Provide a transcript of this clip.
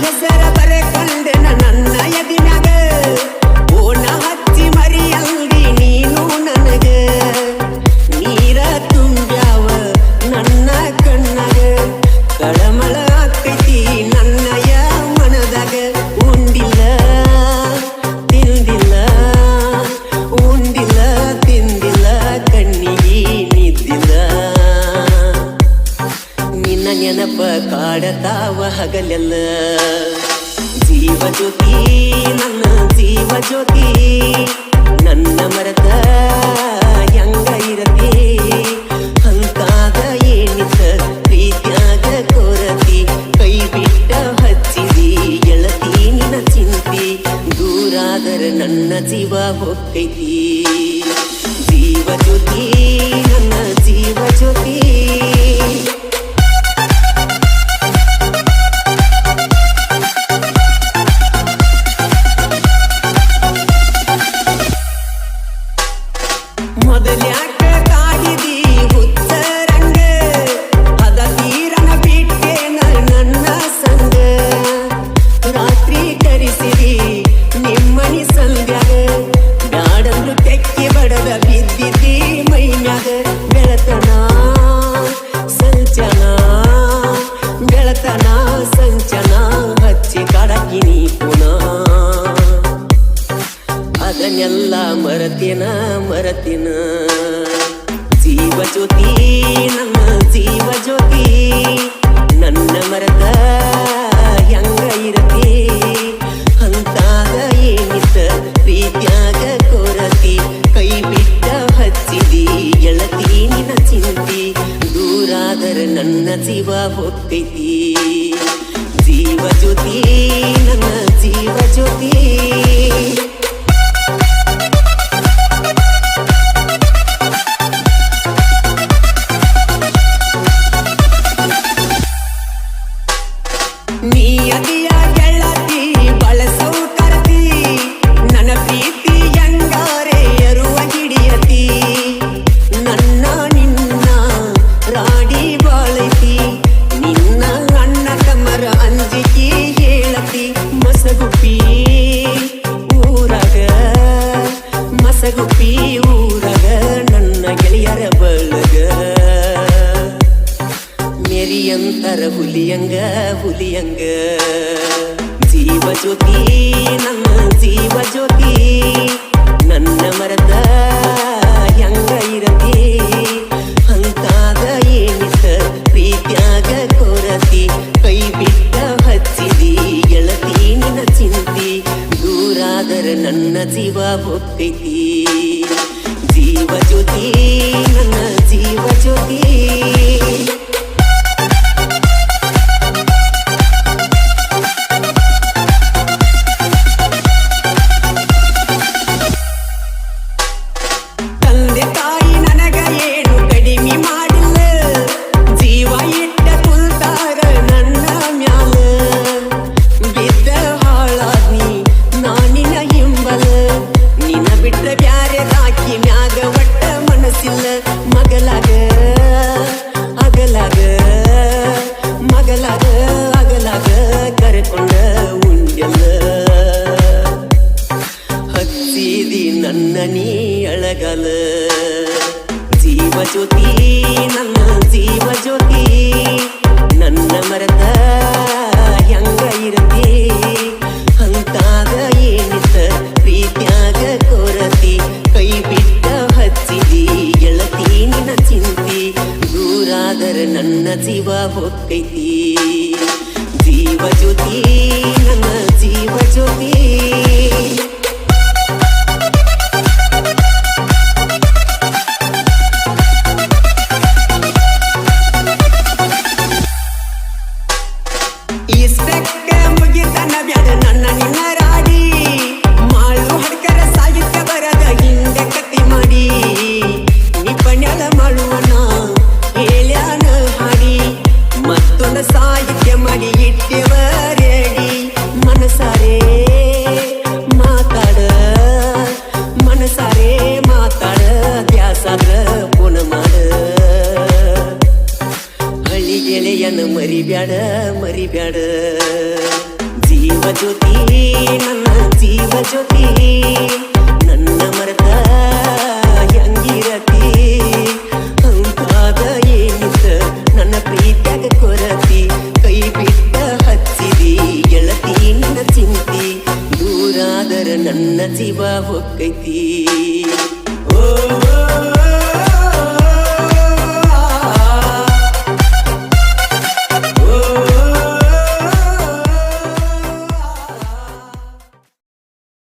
ಹೆಸರ ಬರೆಕೊಂಡೆನ ನನ್ನ ಎದಿನಾಗ ಓಣ ಹಚ್ಚಿ ಮರಿಯಲ್ದಿ ನೀನು ನನಗ ನೀರ ತುಂಬ್ಯಾವ ನನ್ನ ಕಣ್ಣಾಗ ಕಳಮಳ ಆಕೈತಿ ನನ್ನಯ ಮನದಾಗ ಉಂಡಿಲ್ಲ ತಿಂದಿಲ್ಲ ಉಂಡಿಲ್ಲ ತಿಂದಿಲ್ಲ ಕಣ್ಣಿಗೆ ನಿದ್ದಿಲ್ಲ ನಿನ್ನ ನೆನಪ ಕಾಡತಾವ ಹಗಲೆಲ್ಲ ಜೀವ ಜ್ಯೋತಿ ನನ್ನ ಜೀವ ಜ್ಯೋತಿ ನನ್ನ ಮರತ ಹೆಂಗ ಇರತಿ ಹಂತಾದ ಏನಿತ ಪ್ರೀತ್ಯಾಗ ಕೊರತಿ ಕೈ ಬಿಟ್ಟ ಹಚ್ಚಿದಿ ಗೆಳತಿ ನಿನ್ನ ಚಿಂತಿ ದೂರಾದರ ನನ್ನ ಜೀವ ಹೊಕ್ಕೈತಿ ಜೀವ ಜ್ಯೋತಿ ನನ್ನ ಜೀವ ಜ್ಯೋತಿ ಮೊದಲ್ಯಾಕ ಕಾಡಿದಿ ಹುಚ್ಚರಂಗ ಅದ ತೀರನ ಬಿಟ್ಟೇನ ನನ್ನ ಸಂಗ ರಾತ್ರಿ ಕರಿಸಿದಿ ನಿಮ್ಮನಿ ಸಂಧ್ಯಾಗ ಬ್ಯಾಡಂದ್ರು ತೆಕ್ಕಿ ಬಡದ ಬಿದ್ದಿದ್ದಿ ಮೈಮ್ಯಾಗ ಬೆಳತನ ಸಂಚನ ಬೆಳತನ ಸಂಚನ ಹಚ್ಚಿ ಕಾಡಕಿನಿ ಪುನಃ ಅದನ್ನೆಲ್ಲ ಮರತಿನ ಮರತಿನ ಜೀವ ಜ್ಯೋತಿ ನನ್ನ ಜೀವ ಜ್ಯೋತಿ ನನ್ನ ಮರತ ಹೆಂಗ ಇರತಿ ಹಂತಾದ ಏನಿತ ಪ್ರೀತ್ಯಾಗ ಕೊರತಿ ಕೈ ಬಿಟ್ಟ ಹಚ್ಚಿದಿ ಗೆಳತಿ ನಿನ್ನ ಚಿಂತಿ ದೂರಾದರ ನನ್ನ ಜೀವ ಹೊಕ್ಕೈತಿ ಜೀವ ಜ್ಯೋತಿ ನನ್ನ ಜೀವ ಜ್ಯೋತಿ ನೀ ಅದಿಯ ಗೆಳತಿ ಬಳಸೌ ಕರ್ತಿ ನನ್ನ ಪ್ರೀತಿ ಹೆಂಗಾರೆ ಎರುವ ಹಿಡಿಯತಿ ನನ್ನ ನಿನ್ನ ರಾಡಿ ಬಾಳೈತಿ ನಿನ್ನ ಅಣ್ಣ ತಮ್ಮರ ಅಂಜಿಕೆ ಹೇಳತಿ ಮಸಗುಪ್ಪಿ ಊರಾಗ ಮಸಗುಪ್ಪಿ ಊರಾಗ ನನ್ನ ಗೆಳೆಯರ ಬಳಗ ಮೆರಿಯಂತರ ಹುಲಿಯಂಗ ಹುಲಿಯಂಗ ಜೀವ ಜ್ಯೋತಿ ನನ್ನ ಜೀವ ಜ್ಯೋತಿ ನನ್ನ ಮರತ ಹೆಂಗ ಇರತಿ ಹಂತಾದ ಏನಿತ ಪ್ರೀತ್ಯಾಗ ಕೊರತಿ ಕೈ ಬಿಟ್ಟ ಹಚ್ಚಿದಿ ಗೆಳತಿ ನಿನ್ನ ಚಿಂತಿ ದೂರಾದರ ನನ್ನ ಜೀವ ಹೊಕ್ಕೈತಿ ಜೀವ ಜ್ಯೋತಿ ನನ್ನ ಜೀವ ಜ್ಯೋತಿ ನನ್ನ ನೀ ಅಳಗಲ ಜೀವ ಜ್ಯೋತಿ ನನ್ನ ಜೀವ ಜ್ಯೋತಿ ನನ್ನ ಮರತ ಹೆಂಗ ಇರತಿ ಹಂತಾದ ಏನಿತ ಪ್ರೀತ್ಯಾಗ ಕೊರತಿ ಕೈ ಬಿಟ್ಟ ಹಚ್ಚಿದಿ ಗೆಳತಿ ನಿನ್ನ ಚಿಂತಿ ದೂರಾದರ ನನ್ನ ಜೀವ ಹೊಕ್ಕೈತಿ ಜೀವ ಜ್ಯೋತಿ ನನ್ನ ಜೀವ ಜ್ಯೋತಿ ಸಾಹಿತ್ಯ ಮಾಡಿ ಇಟ್ಟೆವರೇಡಿ ಮನಸಾರೆ ಮಾತಾಡ ದ್ಯಾಸಾದ್ರ ಪುನ ಮಾಡ ಹಳ್ಳಿ ಗೆಳೆಯನ ಮರಿಬ್ಯಾಡ ಜೀವ ಜ್ಯೋತಿ ನನ್ನ ಜೀವ ಜ್ಯೋತಿ